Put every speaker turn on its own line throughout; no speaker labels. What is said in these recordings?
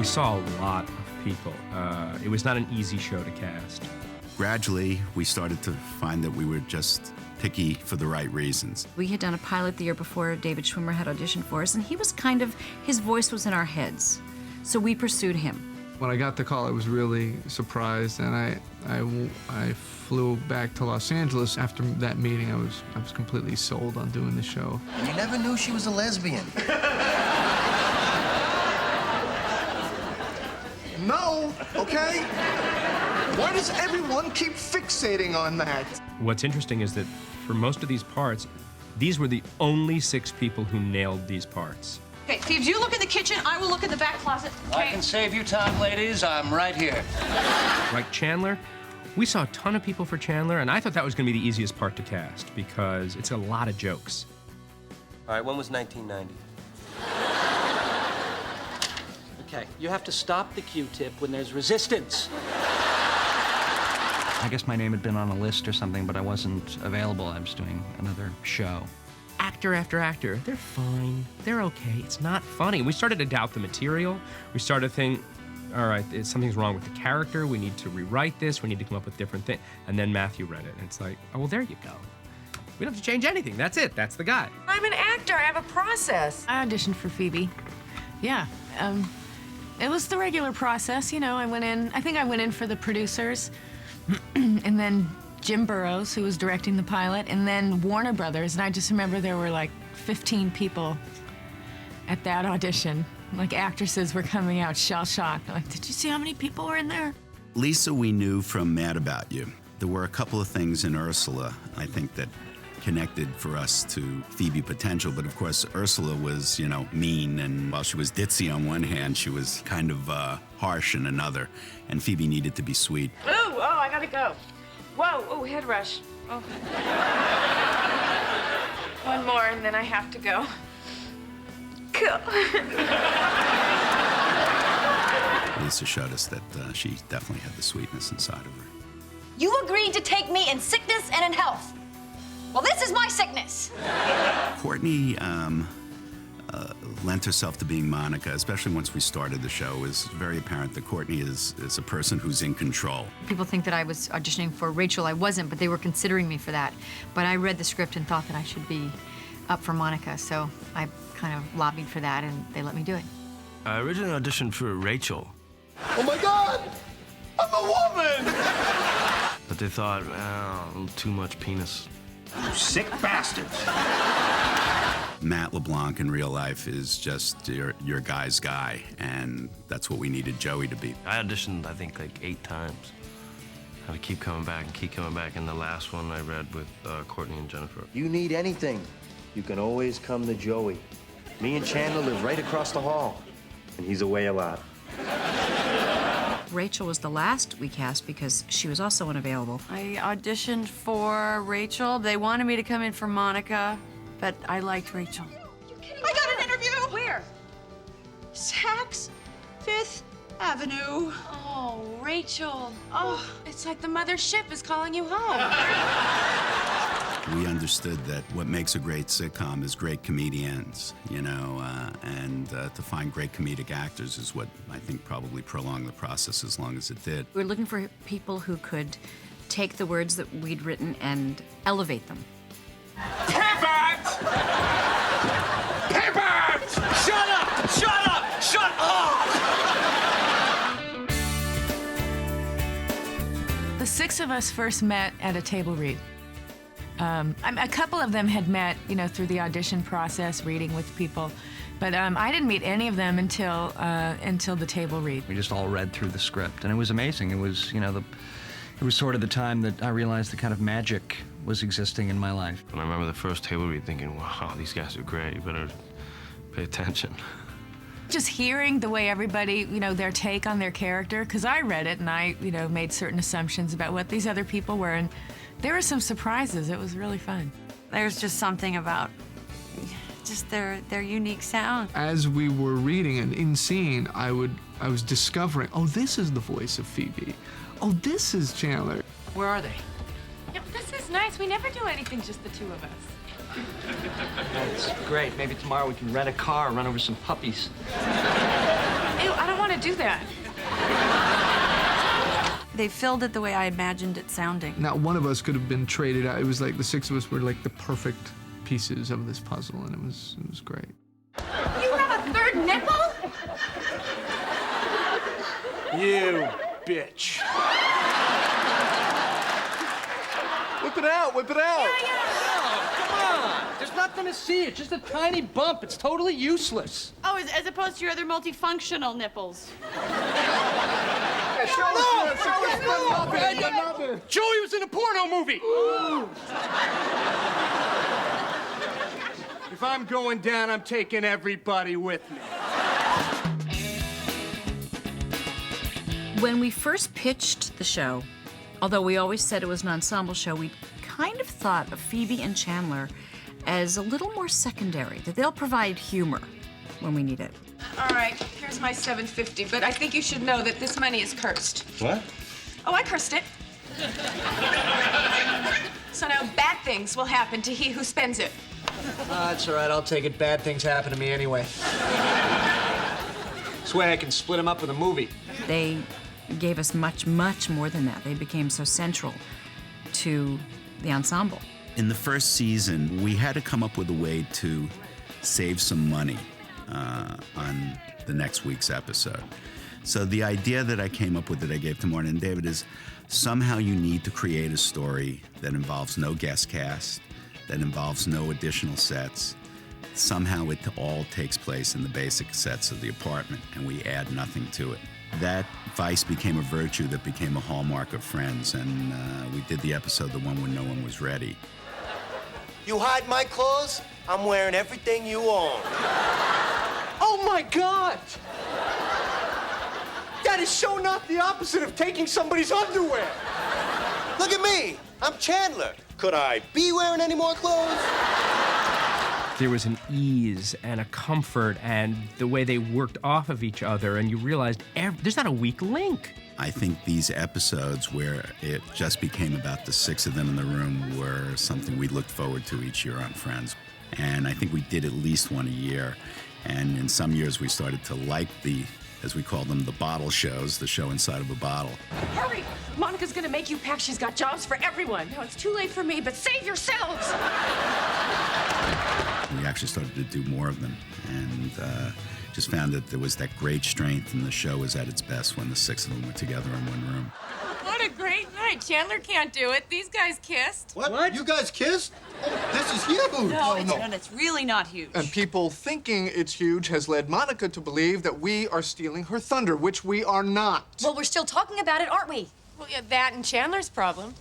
saw a lot of people. It was not an easy show to cast.
Gradually, we started to find that we were just picky for the right reasons.
We had done a pilot the year before David Schwimmer had auditioned for us, and he was his voice was in our heads. So we pursued him.
When I got the call, I was really surprised, and I flew back to Los Angeles. After that meeting, I was completely sold on doing the show.
You never knew she was a lesbian.
No, okay? Why does everyone keep fixating on that?
What's interesting is that for most of these parts, these were the only 6 people who nailed these parts.
Okay, Phoebe, you look in the kitchen, I will look in the back closet.
I can save you time, ladies. I'm right here.
Like Chandler, we saw a ton of people for Chandler, and I thought that was going to be the easiest part to cast because it's a lot of jokes.
All right, when was 1990?
Okay, you have to stop the Q-tip when there's resistance.
I guess my name had been on a list or something, but I wasn't available. I was doing another show.
Actor after actor, they're fine, they're okay, it's not funny. We started to doubt the material. We started to think, all right, something's wrong with the character, we need to rewrite this, we need to come up with different things. And then Matthew read it, and it's like, oh, well, there you go. We don't have to change anything, that's it, that's the guy.
I'm an actor, I have a process.
I auditioned for Phoebe. Yeah, it was the regular process, you know. I think I went in for the producers, and then Jim Burrows, who was directing the pilot, and then Warner Brothers, and I just remember there were like 15 people at that audition. Like actresses were coming out shell-shocked. Like, did you see how many people were in there?
Lisa, we knew from Mad About You. There were a couple of things in Ursula, I think, that connected for us to Phoebe potential, but of course Ursula was, you know, mean, and while she was ditzy on one hand, she was kind of harsh in another, and Phoebe needed to be sweet.
Ooh, oh, I gotta go. Whoa, oh, head rush. Oh. One more and then I have to go. Cool.
Lisa showed us that she definitely had the sweetness inside of her.
You agreed to take me in sickness and in health. Well, this is my sickness.
Courtney lent herself to being Monica, especially once we started the show. It was very apparent that Courtney is a person who's in control.
People think that I was auditioning for Rachel. I wasn't, but they were considering me for that. But I read the script and thought that I should be up for Monica, so I kind of lobbied for that, and they let me do it.
I originally auditioned for Rachel.
Oh my God! I'm a woman!
But they thought, a little too much penis.
You sick bastards!
Matt LeBlanc in real life is just your guy's guy, and that's what we needed Joey to be.
I auditioned, I think, like 8 times. I had to keep coming back and keep coming back, and the last one I read with Courtney and Jennifer.
You need anything, you can always come to Joey. Me and Chandler live right across the hall, and he's away a lot.
Rachel was the last we cast because she was also unavailable.
I auditioned for Rachel. They wanted me to come in for Monica, but I liked Rachel.
I got an interview.
Where?
Saks Fifth Avenue.
Oh, Rachel. Oh, it's like the mothership is calling you home.
We understood that what makes a great sitcom is great comedians, you know, and to find great comedic actors is what I think probably prolonged the process as long as it did.
We were looking for people who could take the words that we'd written and elevate them.
Pivot! Pivot! Shut up! Shut up! Shut up!
The 6 of us first met at a table read. A couple of them had met, you know, through the audition process, reading with people, but I didn't meet any of them until the table read.
We just all read through the script, and it was amazing. It was, you know, it was sort of the time that I realized the kind of magic was existing in my life.
And I remember the first table read thinking, wow, these guys are great, you better pay attention.
Just hearing the way everybody, you know, their take on their character, because I read it and I, you know, made certain assumptions about what these other people were, and there were some surprises. It was really fun.
There's just something about just their unique sound.
As we were reading and in scene, I was discovering, oh, this is the voice of Phoebe. Oh, this is Chandler.
Where are they?
Yeah, but this is nice. We never do anything just the 2 of us.
That's great. Maybe tomorrow we can rent a car and run over some puppies.
Ew, I don't want to
to do that.
They filled it the way I imagined it sounding.
Not one of us could have been traded out. It was like the six of us were like the perfect pieces of this puzzle, and it was great.
You have a third nipple?
You bitch. Whip it out, whip it out.
Come on. There's nothing to see. It's just a tiny bump. It's totally useless.
Oh, as opposed to your other multifunctional nipples.
Joey was in a porno movie.
If I'm going down, I'm taking everybody with me.
When we first pitched the show, although we always said it was an ensemble show, we kind of thought of Phoebe and Chandler as a little more secondary, that they'll provide humor when we need it.
All right, here's my $750, but I think you should know that this money is cursed.
What?
Oh, I cursed it. So now bad things will happen to he who spends it.
That's all right. I'll take it. Bad things happen to me anyway. This way I can split them up with a movie.
They gave us much, much more than that. They became so central to the ensemble.
In the first season, we had to come up with a way to save some money on the next week's episode. So the idea that I came up with that I gave to Morton and David is somehow you need to create a story that involves no guest cast, that involves no additional sets. Somehow it all takes place in the basic sets of the apartment, and we add nothing to it. That vice became a virtue that became a hallmark of Friends, and we did the episode, the one when no one was ready.
You hide my clothes, I'm wearing everything you own.
Oh my God! That is so not the opposite of taking somebody's underwear.
Look at me, I'm Chandler. Could I be wearing any more clothes?
There was an ease and a comfort and the way they worked off of each other, and you realized there's not a weak link.
I think these episodes where it just became about the six of them in the room were something we looked forward to each year on Friends. And I think we did at least one a year. And in some years we started to like the, as we call them, the bottle shows, the show inside of a bottle.
Hurry! Monica's gonna make you pack. She's got jobs for everyone. Now, it's too late for me, but save yourselves!
We actually started to do more of them, and just found that there was that great strength, and the show was at its best when the six of them were together in one room.
What a great night. Chandler can't do it. These guys kissed.
What? You guys kissed? Oh, this is huge.
No, it's really not huge.
And people thinking it's huge has led Monica to believe that we are stealing her thunder, which we are not.
Well, we're still talking about it, aren't we?
Well, yeah, that and Chandler's problem.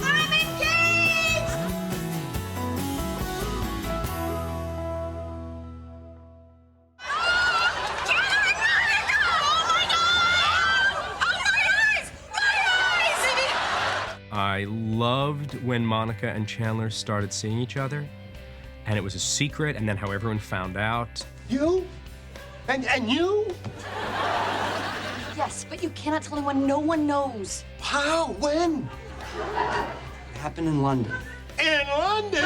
I'm engaged!
I loved when Monica and Chandler started seeing each other, and it was a secret, and then how everyone found out.
You? And you?
Yes, but you cannot tell anyone. No one knows.
How? When?
It happened in London.
In London?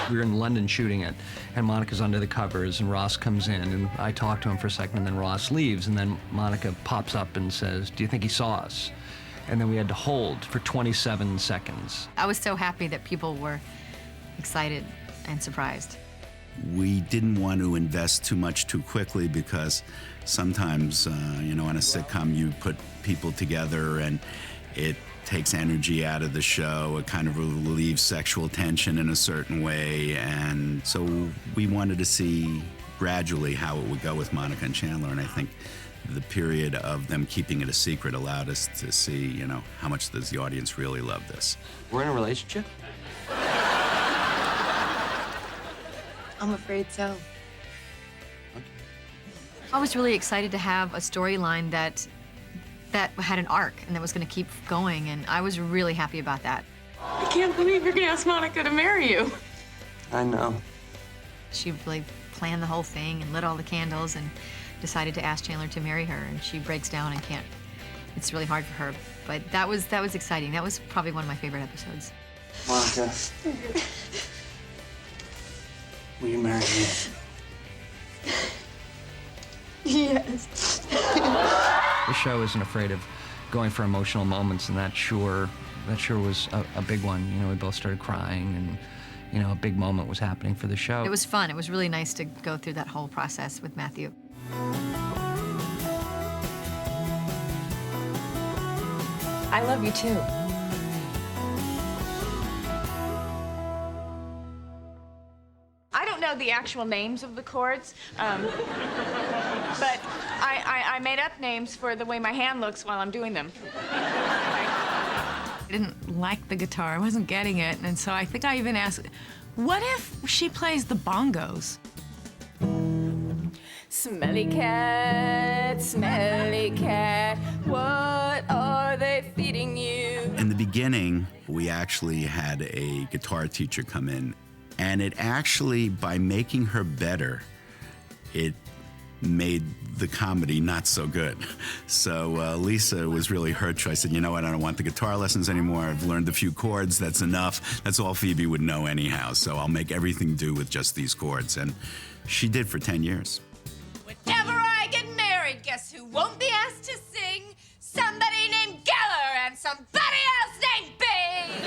We were in London shooting it, and Monica's under the covers, and Ross comes in, and I talk to him for a second, and then Ross leaves, and then Monica pops up and says, "Do you think he saw us?" And then we had to hold for 27 seconds.
I was so happy that people were excited and surprised.
We didn't want to invest too much too quickly because sometimes, on a sitcom, you put people together and it takes energy out of the show. It kind of relieves sexual tension in a certain way. And so we wanted to see gradually how it would go with Monica and Chandler. And I think the period of them keeping it a secret allowed us to see, how much does the audience really love this.
We're in a relationship?
I'm afraid so.
I was really excited to have a storyline that had an arc and that was going to keep going, and I was really happy about that.
I can't believe you're gonna ask Monica to marry you.
I know.
She really planned the whole thing and lit all the candles and decided to ask Chandler to marry her, and she breaks down and can't. It's really hard for her, but that was exciting. That was probably one of my favorite episodes.
Monica. Will you marry me?
Yes.
The show isn't afraid of going for emotional moments, and that sure was a big one. You know, we both started crying, and you know, a big moment was happening for the show.
It was fun. It was really nice to go through that whole process with Matthew.
I love you too.
I don't know the actual names of the chords, but I made up names for the way my hand looks while I'm doing them.
I didn't like the guitar. I wasn't getting it, and so I think I even asked, what if she plays the bongos?
Smelly cat, what are they feeding you?
In the beginning, we actually had a guitar teacher come in, and it actually, by making her better, it made the comedy not so good. So Lisa was really hurt. I said, you know what, I don't want the guitar lessons anymore. I've learned a few chords, that's enough. That's all Phoebe would know anyhow, so I'll make everything do with just these chords. And she did for 10 years.
Whenever I get married, guess who won't be asked to sing? Somebody named Geller and somebody else named Bing!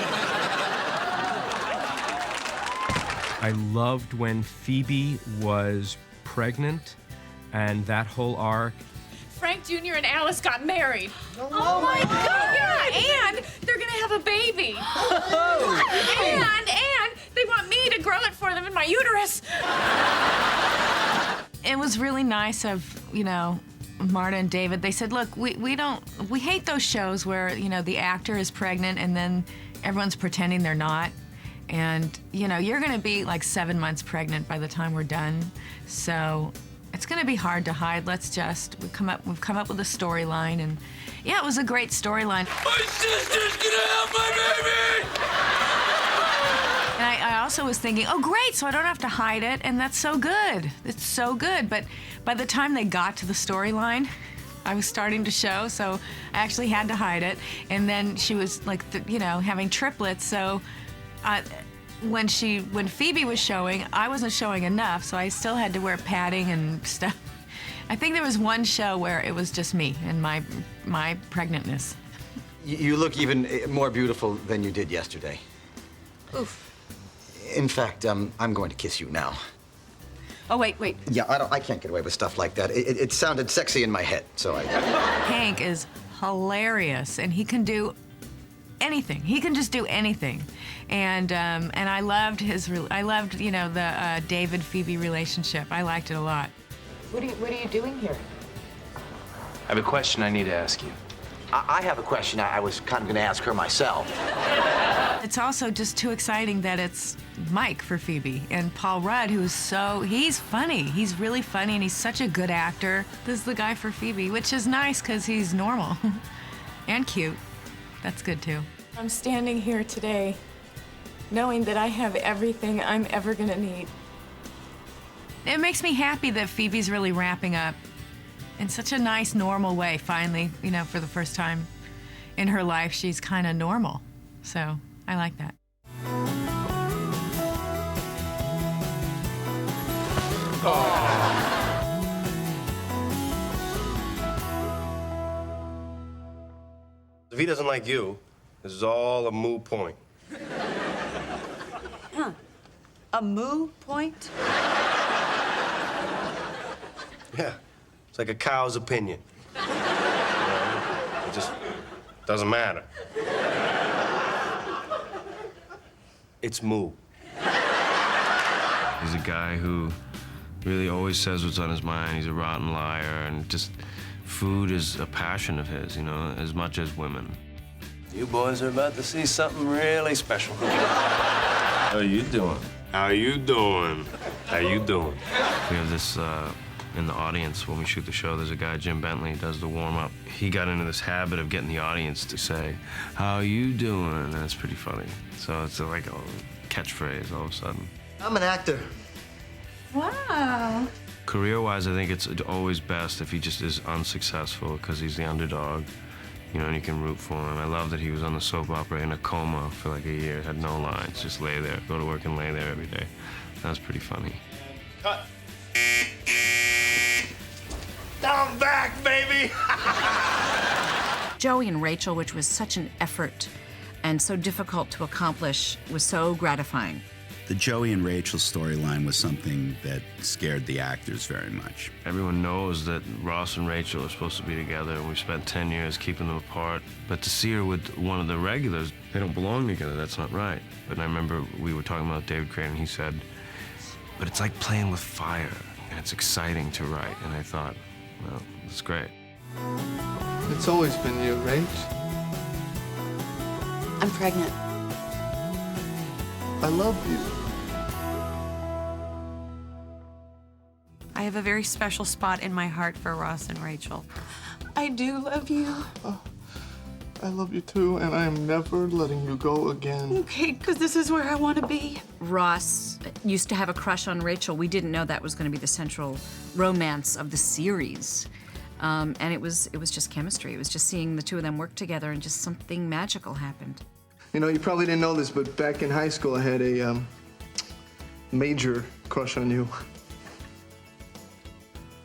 I loved when Phoebe was pregnant and that whole arc.
Frank Jr. and Alice got married. Oh my God! Yeah, and they're gonna have a baby. And they want me to grow it for them in my uterus.
It was really nice of, you know, Marta and David. They said, look, we hate those shows where, you know, the actor is pregnant and then everyone's pretending they're not. And, you know, you're gonna be like 7 months pregnant by the time we're done. So it's gonna be hard to hide. We've come up with a storyline, and yeah, it was a great storyline.
My sister's gonna have my baby!
And I also was thinking, oh great, so I don't have to hide it, and that's so good. It's so good. But by the time they got to the storyline, I was starting to show, so I actually had to hide it. And then she was like, you know, having triplets, so when Phoebe was showing, I wasn't showing enough, so I still had to wear padding and stuff. I think there was one show where it was just me and my pregnantness.
You look even more beautiful than you did yesterday.
Oof.
In fact, I'm going to kiss you now.
Oh, wait.
Yeah, I can't get away with stuff like that. It sounded sexy in my head, so I...
Hank is hilarious, and he can do anything. He can just do anything. And I loved you know, the David-Phoebe relationship. I liked it a lot.
What are you doing here?
I have a question I need to ask you.
I have a question I was kind of going to ask her myself.
It's also just too exciting that it's Mike for Phoebe and Paul Rudd, he's funny. He's really funny, and he's such a good actor. This is the guy for Phoebe, which is nice because he's normal and cute. That's good too.
I'm standing here today knowing that I have everything I'm ever gonna need.
It makes me happy that Phoebe's really wrapping up in such a nice, normal way, finally, you know, for the first time in her life, she's kind of normal. So I like that.
If he doesn't like you, this is all a moot point.
A moo point?
Yeah, it's like a cow's opinion. You know, it just doesn't matter. It's moo.
He's a guy who really always says what's on his mind. He's a rotten liar, and just food is a passion of his, you know, as much as women.
You boys are about to see something really special. How are you doing? How you doing? How you doing?
We have this in the audience when we shoot the show. There's a guy, Jim Bentley, does the warm-up. He got into this habit of getting the audience to say, "How you doing?" And that's pretty funny. So it's like a catchphrase all of a sudden.
I'm an actor.
Wow.
Career-wise, I think it's always best if he just is unsuccessful because he's the underdog, you know, and you can root for him. I love that he was on the soap opera in a coma for like a year, had no lines, just lay there, go to work and lay there every day. That was pretty funny.
Cut. I'm back, baby!
Joey and Rachel, which was such an effort and so difficult to accomplish, was so gratifying.
The Joey and Rachel storyline was something that scared the actors very much.
Everyone knows that Ross and Rachel are supposed to be together, and we spent 10 years keeping them apart. But to see her with one of the regulars, they don't belong together, that's not right. But I remember we were talking about David Crane, and he said, but it's like playing with fire, and it's exciting to write. And I thought, well, it's great.
It's always been you, Rach.
I'm pregnant.
I love you.
I have a very special spot in my heart for Ross and Rachel.
I do love you.
I love you too, and I am never letting you go again.
Okay, because this is where I want to be.
Ross used to have a crush on Rachel. We didn't know that was going to be the central romance of the series. And it was just chemistry. It was just seeing the two of them work together, and just something magical happened.
You know, you probably didn't know this, but back in high school, I had a major crush on you.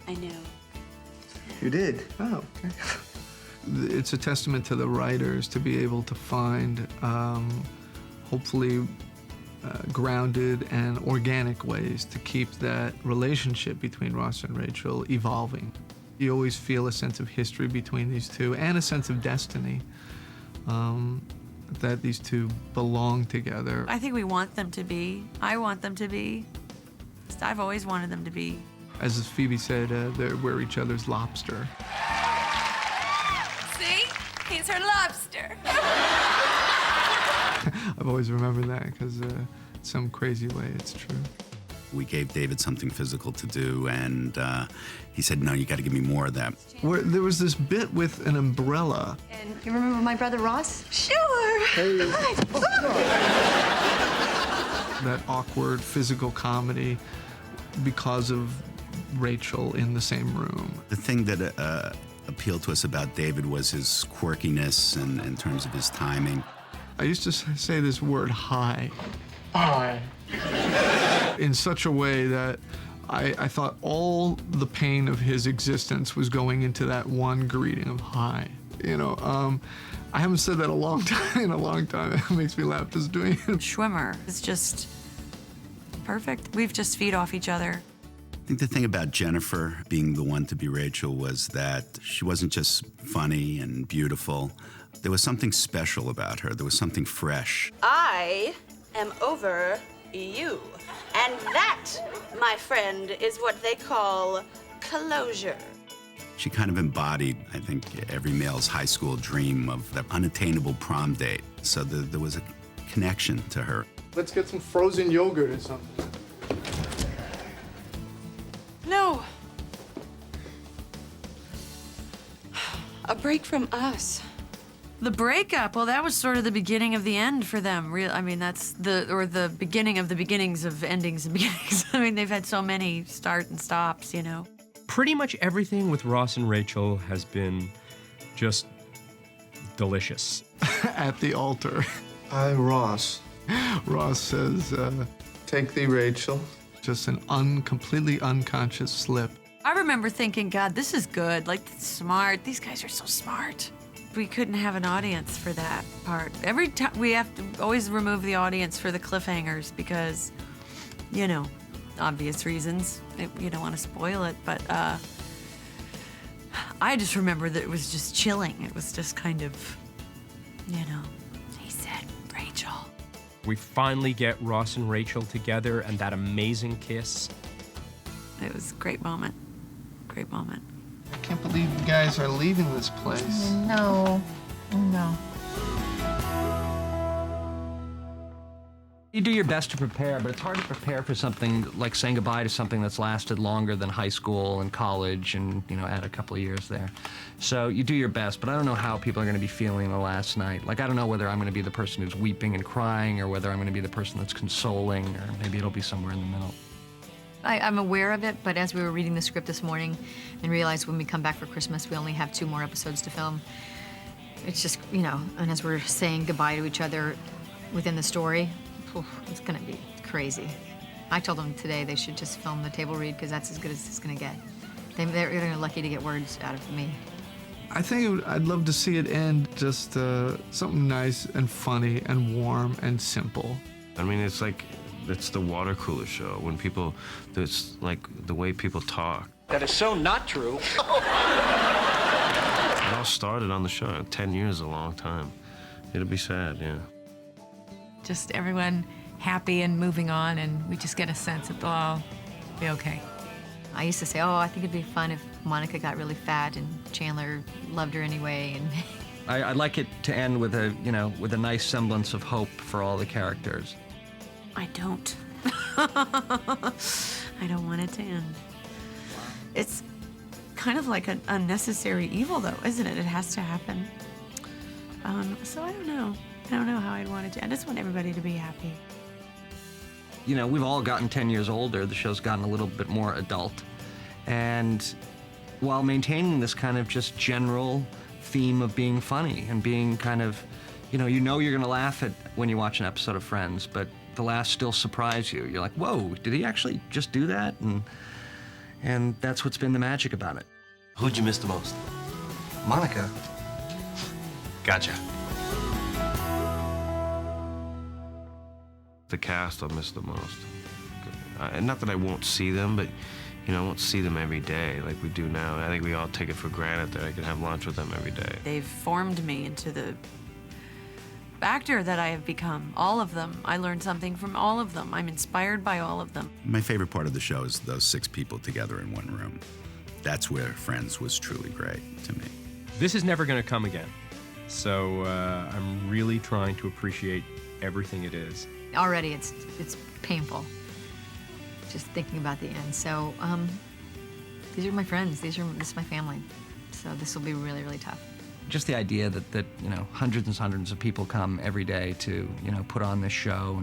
I knew.
You did? Oh, okay.
It's a testament to the writers to be able to find, hopefully, grounded and organic ways to keep that relationship between Ross and Rachel evolving. You always feel a sense of history between these two and a sense of destiny, that these two belong together.
I think we want them to be. I want them to be. I've always wanted them to be.
As Phoebe said, we're each other's lobster.
See? He's her lobster.
I've always remembered that because some crazy way it's true.
We gave David something physical to do, and he said, no, you got to give me more of that.
There was this bit with an umbrella.
And you remember my brother Ross?
Sure.
Hey. That awkward physical comedy because of Rachel in the same room.
The thing that appealed to us about David was his quirkiness and in terms of his timing.
I used to say this word, hi. Hi. In such a way that I thought all the pain of his existence was going into that one greeting of hi. You know, I haven't said that in a long time. It makes me laugh just doing it.
Schwimmer is just perfect. We've just feed off each other.
I think the thing about Jennifer being the one to be Rachel was that she wasn't just funny and beautiful. There was something special about her. There was something fresh.
I am over you. And that, my friend, is what they call closure.
She kind of embodied, I think, every male's high school dream of that unattainable prom date. So there was a connection to her.
Let's get some frozen yogurt or something.
No. A break from us.
The breakup, well, that was sort of the beginning of the end for them. I mean, that's the beginning of the beginnings of endings and beginnings. I mean, they've had so many start and stops, you know.
Pretty much everything with Ross and Rachel has been just delicious.
At the altar.
Hi, Ross.
Ross says,
take thee, Rachel.
Just an completely unconscious slip.
I remember thinking, God, this is good. Like, smart. These guys are so smart. We couldn't have an audience for that part. Every time we have to always remove the audience for the cliffhangers because, you know, obvious reasons. You don't want to spoil it, but I just remember that it was just chilling. It was just kind of, you know, he said, Rachel.
We finally get Ross and Rachel together and that amazing kiss.
It was a great moment. Great moment.
I can't believe you guys are leaving this place.
No. No.
You do your best to prepare, but it's hard to prepare for something like saying goodbye to something that's lasted longer than high school and college and, you know, add a couple of years there. So you do your best, but I don't know how people are going to be feeling the last night. Like, I don't know whether I'm going to be the person who's weeping and crying or whether I'm going to be the person that's consoling, or maybe it'll be somewhere in the middle.
I'm aware of it, but as we were reading the script this morning and realized when we come back for Christmas, we only have 2 more episodes to film. It's just, you know, and as we're saying goodbye to each other within the story, it's gonna be crazy. I told them today they should just film the table read because that's as good as it's going to get. They're lucky to get words out of me.
I think I'd love to see it end just something nice and funny and warm and simple.
I mean, it's like, it's the water cooler show. When people, it's like the way people talk.
That is so not true.
It all started on the show. 10 years is a long time. It'll be sad, yeah.
Just everyone happy and moving on, and we just get a sense that they'll all be okay.
I used to say, oh, I think it'd be fun if Monica got really fat and Chandler loved her anyway. And
I'd like it to end with a, with a nice semblance of hope for all the characters.
I don't. I don't want it to end. It's kind of like an unnecessary evil, though, isn't it? It has to happen. So I don't know. I don't know how I'd want it to. I just want everybody to be happy.
We've all gotten 10 years older. The show's gotten a little bit more adult. And while maintaining this kind of just general theme of being funny and being kind of, you're going to laugh at when you watch an episode of Friends, but the laughs still surprise you. You're like, whoa, did he actually just do that? And that's what's been the magic about it.
Who'd you miss the most?
Monica.
Gotcha.
The cast I'll miss the most. Not that I won't see them, but I won't see them every day like we do now. I think we all take it for granted that I can have lunch with them every day.
They've formed me into the actor that I have become. All of them. I learned something from all of them. I'm inspired by all of them.
My favorite part of the show is those 6 people together in one room. That's where Friends was truly great to me.
This is never going to come again. So I'm really trying to appreciate everything it is.
already it's painful just thinking about the end. So these are my friends. This is my family. So this will be really, really tough.
Just the idea that hundreds and hundreds of people come every day to put on this show,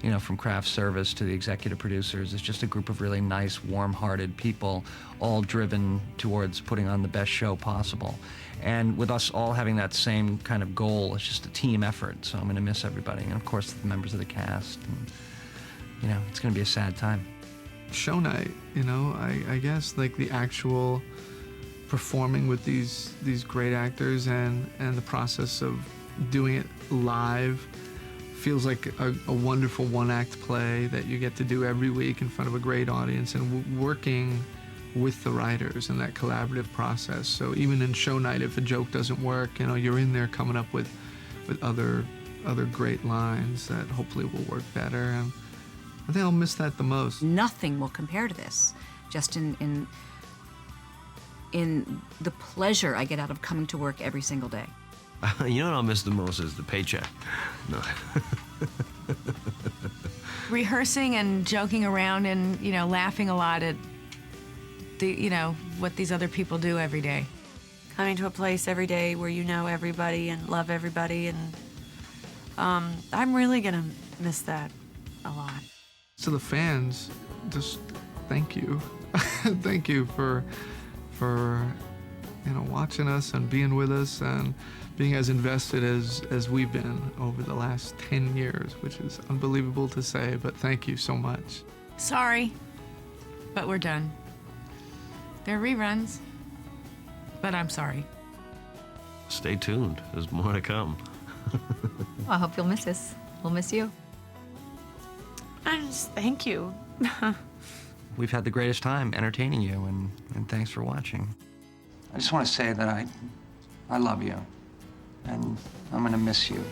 and from craft service to the executive producers, it's just a group of really nice, warm-hearted people, all driven towards putting on the best show possible. And with us all having that same kind of goal, it's just a team effort. So I'm going to miss everybody, and of course the members of the cast. And, it's going to be a sad time.
Show night, I guess like the actual performing with these great actors and the process of doing it live feels like a wonderful one-act play that you get to do every week in front of a great audience, and working with the writers in that collaborative process. So even in show night, if a joke doesn't work, you're in there coming up with other great lines that hopefully will work better. And I think I'll miss that the most.
Nothing will compare to this. Just in the pleasure I get out of coming to work every single day.
You know what I'll miss the most is the paycheck. No.
Rehearsing and joking around and, laughing a lot at what these other people do every day.
Coming to a place every day where you know everybody and love everybody, and I'm really gonna miss that a lot.
So the fans, just thank you. Thank you for watching us and being with us and being as invested as we've been over the last 10 years, which is unbelievable to say, but thank you so much.
Sorry, but we're done. They're reruns, but I'm sorry.
Stay tuned. There's more to come.
Well, I hope you'll miss us. We'll miss you.
Thank you.
We've had the greatest time entertaining you, and thanks for watching. I just want to say that I love you, and I'm going to miss you.